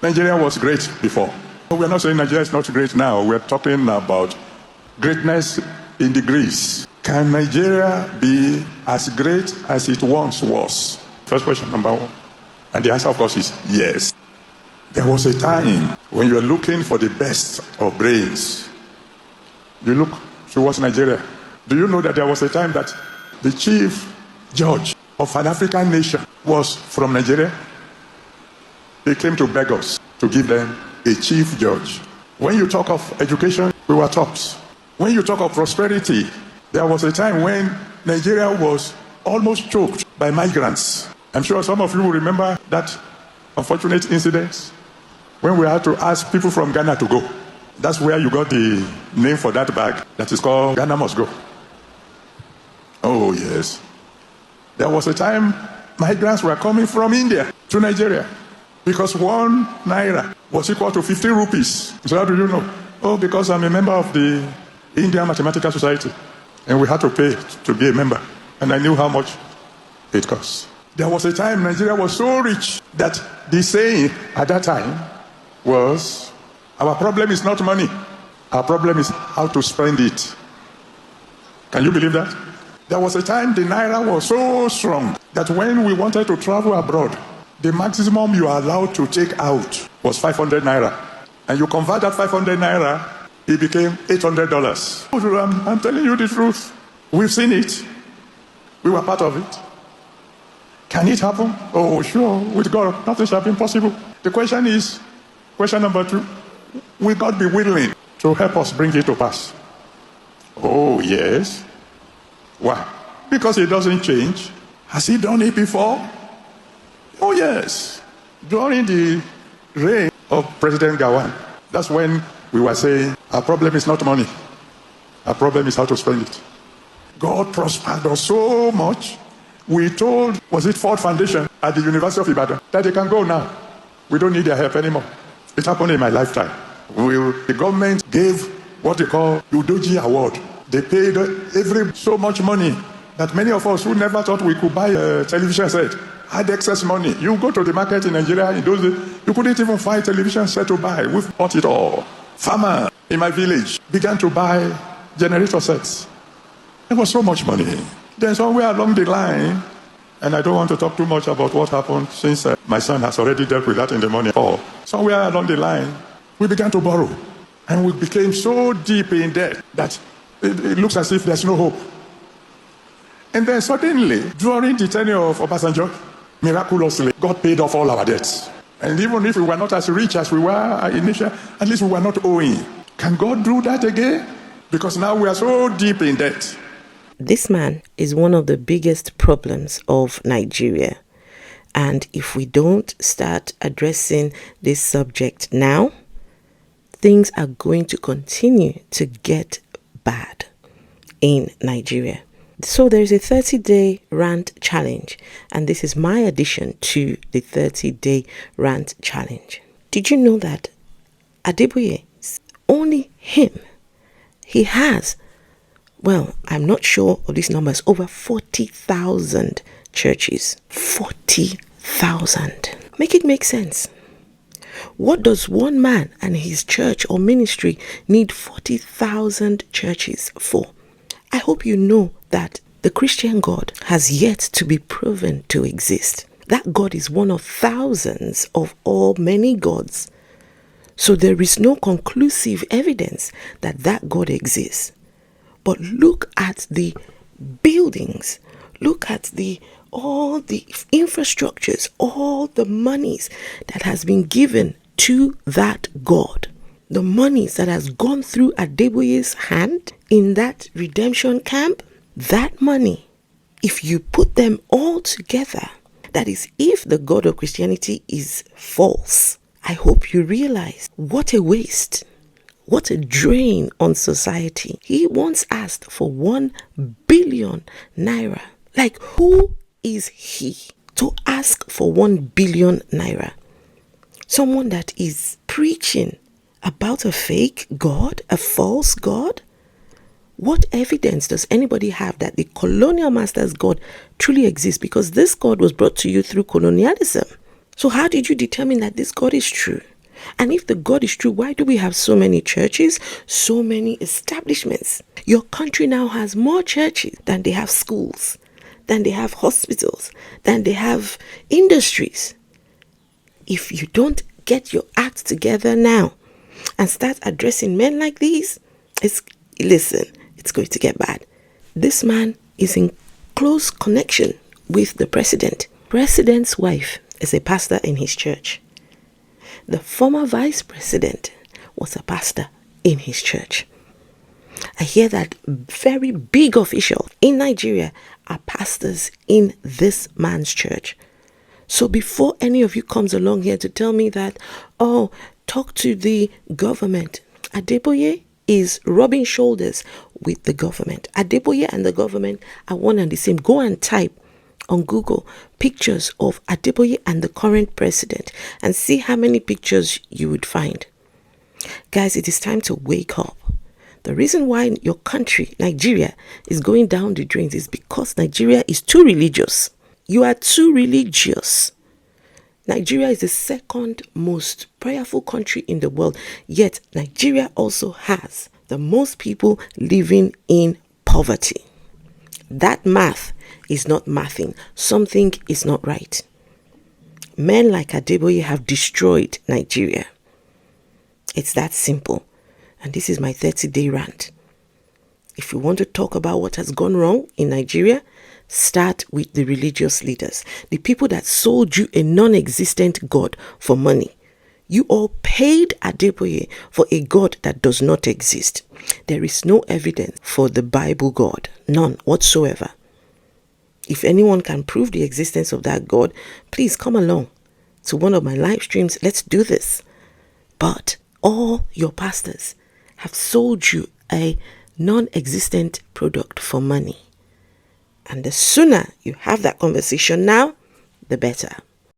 Nigeria was great before. But we're not saying Nigeria is not great now. We're talking about greatness in degrees. Can Nigeria be as great as it once was? First question, number one. And the answer, of course, is yes. There was a time when you were looking for the best of brains. You look towards Nigeria. Do you know that there was a time that the chief judge of an African nation was from Nigeria? They came to beg us to give them a chief judge. When you talk of education, we were tops. When you talk of prosperity, there was a time when Nigeria was almost choked by migrants. I'm sure some of you will remember that unfortunate incident when we had to ask people from Ghana to go. That's where you got the name for that bag that is called Ghana Must Go. Oh, yes. There was a time migrants were coming from India to Nigeria because 1 naira was equal to 50 rupees. So how do you know? Oh, because I'm a member of the Indian Mathematical Society. And we had to pay to be a member. And I knew how much it cost. There was a time Nigeria was so rich that the saying at that time was, our problem is not money. Our problem is how to spend it. Can you believe that? There was a time the naira was so strong that when we wanted to travel abroad, the maximum you are allowed to take out was 500 naira. And you convert that 500 naira, it became $800. I'm telling you the truth. We've seen it. We were part of it. Can it happen? Oh, sure. With God, nothing shall be impossible. The question is, question number 2, will God be willing to help us bring it to pass? Oh, yes. Why? Because it doesn't change. Has he done it before? Oh, yes. During the reign of President Gawan, that's when we were saying, our problem is not money. Our problem is how to spend it. God prospered us so much. We told, was it Ford Foundation at the University of Ibadan, that they can go now. We don't need their help anymore. It happened in my lifetime. The government gave what they call Udoji Award. They paid so much money that many of us who never thought we could buy a television set had excess money. You go to the market in Nigeria in those days, you couldn't even find a television set to buy. We've bought it all. Farmer in my village began to buy generator sets. There was so much money. Then somewhere along the line, and I don't want to talk too much about what happened since my son has already dealt with that in the morning. Somewhere along the line, we began to borrow. And we became so deep in debt that it looks as if there's no hope. And then suddenly, during the tenure of Obasanjo, miraculously, God paid off all our debts. And even if we were not as rich as we were initially, at least we were not owing. Can God do that again? Because now we are so deep in debt. This man is one of the biggest problems of Nigeria. And if we don't start addressing this subject now, things are going to continue to get bad in Nigeria. So there's a 30-day rant challenge, and this is my addition to the 30-day rant challenge. Did you know that Adeboye, only him, he has, well, I'm not sure of these numbers, over 40,000 churches. 40,000. Make it make sense. What does one man and his church or ministry need 40,000 churches for? I hope you know that the Christian God has yet to be proven to exist. That God is one of thousands of all many gods. So there is no conclusive evidence that that God exists. But look at the buildings, look at all the infrastructures, all the monies that has been given to that God. The monies that has gone through Adeboye's hand in that redemption camp, that money, if you put them all together, that is, if the God of Christianity is false, I hope you realize what a waste. What a drain on society. He once asked for 1 billion naira. Like, who is he to ask for 1 billion naira? Someone that is preaching about a fake God, a false God? What evidence does anybody have that the colonial master's God truly exists? Because this God was brought to you through colonialism. So how did you determine that this God is true? And if the God is true, why do we have so many churches, so many establishments? Your country now has more churches than they have schools, than they have hospitals, than they have industries. If you don't get your act together now and start addressing men like these, it's going to get bad. This man is in close connection with the president. President's wife is a pastor in his church. The former vice president was a pastor in his church. I hear that very big officials in Nigeria are pastors in this man's church. So before any of you comes along here to tell me that, oh, talk to the government, Adeboye is rubbing shoulders with the government. Adeboye and the government are one and the same. Go and type on Google pictures of Adeboye and the current president and see how many pictures you would find. Guys, it is time to wake up. The reason why your country, Nigeria, is going down the drains is because Nigeria is too religious. You are too religious. Nigeria is the second most prayerful country in the world, yet Nigeria also has the most people living in poverty. That math is not mathing. Something is not right. Men like Adeboye have destroyed Nigeria. It's that simple. And this is my 30-day rant. If you want to talk about what has gone wrong in Nigeria, start with the religious leaders, the people that sold you a non-existent God for money. You all paid Adeboye for a God that does not exist. There is no evidence for the Bible God, none whatsoever. If anyone can prove the existence of that God, please come along to one of my live streams. Let's do this. But all your pastors have sold you a non-existent product for money. And the sooner you have that conversation now, the better.